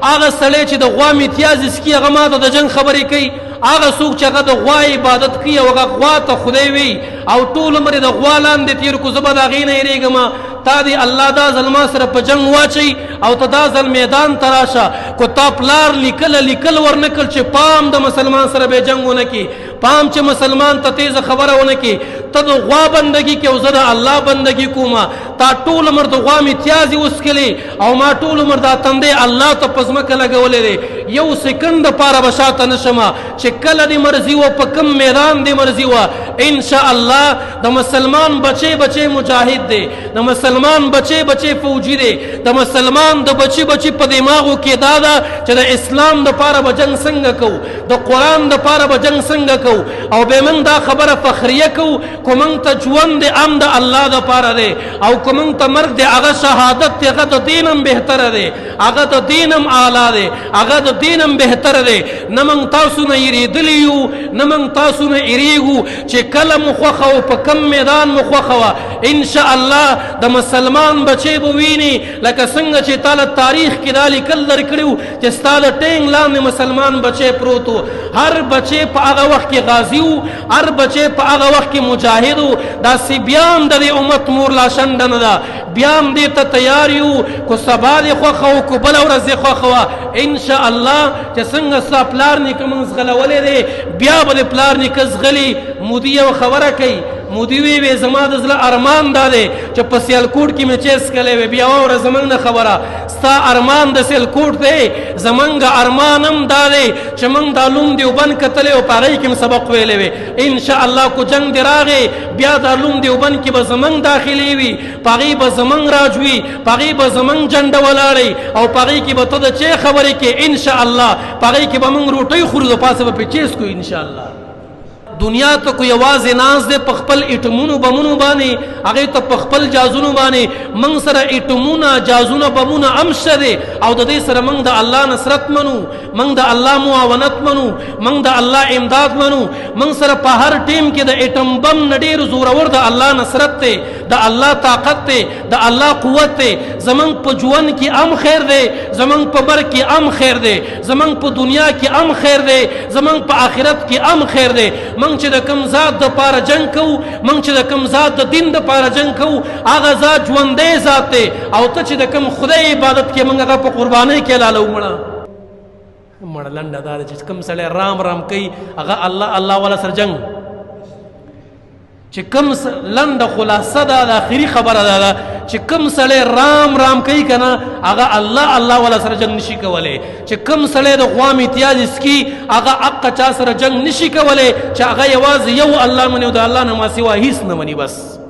هغه سړی چې د غوا امتیاز اسکي هغه ماته د جنګ خبرې کوي هغه څوک چې هغه د غوا عبادت کوي او هغه غوا ته خدای وي او ټول عمر د غوا لاندې تیر کو زه به د هغې نه یېرېږم تا دې الله دا ځل ما سره په جنګ واچوي او ته دا ځل میدان ته راشه کو تا پلار لیکل ورنه کړ چې پام د مسلمان سره به جنګ ونه کړي پام چې مسلمان ته تیزه خبره ونه کړي ته د غوا بندګي کې او زه د الله بندګي کوم تا ټول عمر د غوا امتیاز یې وڅکلې او ما ټول عمر دا تندی الله ته په ځمکه لګولی دی یو سکند دپاره به شاته نه شمه چې کله دې مرضي وه په کوم میدان دې مرضي وه انشاءالله د مسلمان بچی مجاهد دی د مسلمان بچی فوجي دی د مسلمان د بچی په دماغو کې دا ده چې د اسلام دپاره به جنګ څنګه کوو د قرآن دپاره به جنګ څنګه کوو او بیا موږ دا خبره فخریه کوو کو موږ ته ژوند دی ام د الله دپاره دی او کو موږ ته مرګ دی هغه شهادت دی هغه د دین هم بهتره دی هغه د دین هم اعلی دی هغه د دین هم بهتره دی نه موږ تاسو نه یېرېدلي یو نه موږ تاسو نه یېرېږو چې کله مو خوښه و په کم میدان مو خوښه وه انشاءالله د مسلمان بچی به ویني لکه څنګه چې تا له تاریخ کې دا لیکل درکړي وو چې ستا د ټینګ لاندې مسلمان بچی پروت و هر بچی په هغه وخت کې غازي و هر بچی په هغه وخت کې مجاهد و داسې بیا هم د دې امت مور لا شنډه نه ده بیا هم دې ته تیار یو کو سبا دې خوښه و کو بله ورځ دې خوښه وه انشاءالله چې څنګه ستا پلار نیکه موږ زغلولی دی بیا به د پلار نیکه زغلي مودي یو خبره کوي مودي وی زما د زړه ارمان دا دی چې په سیالکوټ کې مې چیس کلی وی بیا واوره زموږ نه خبره ستا ارمان د سیالکوټ دی زموږ ارمان هم دا دی چې موږ د علوم دیوبند کتلی او په هغې کې م سبق ویلی وی انشاءالله کو جنګ دې راغی بیا د علوم دیوبند کې به زموږ داخلي وي په هغې به زموږ راج وي په هغې به زموږ جنډه ولاړئ او په هغې کې به ته د چی خبرې کې انشاءالله په هغې کې به موږ روټۍ خورو د پاسه به پې چیس کوو انشاءالله دنیا ته کو یوازې ناز دی په خپل ایټمونو بمونو باندې هغې ته په خپل جازونو باندې موږ سره ایټمونه جازونه بمونه هم شته دی او د دې سره موږ د الله نصرت منو موږ د الله معاونت منو موږ د الله امداد منو موږ سره په هر ټیم کې د ایټم بم نه ډېر زورور د الله نصرت دی د الله طاقت دی د الله قوت دی زمونږ په ژوند کې هم خیر دی زمونږ په بر کې هم خیر دی زمونږ په دنیا کې هم خیر دی زمونږ په آخرت کې هم خیر دی موږ چې د کوم ذات دپاره جنګ کوو موږ چې د کوم ذات د دین دپاره جنګ کوو هغه ذات ژوندی ذات دی او ته چې د کوم خدای عبادت کې موږ هغه په قربانۍ کې لالو مړه لنډه دا ده چې کوم سړی رام کوي هغه الله والا سره جنګ چې کوم لنډه خلاصه ده د آخري خبره ده چې کوم سړی رام کوي که نه هغه الله والا سره جنګ نشي کولی چې کوم سړی د غوا امتیاز اسکي هغه حقه چا سره جنګ نشي کولی چې هغه یوازې یو الله مني او د الله نه ما سوا هیڅ نه مني بس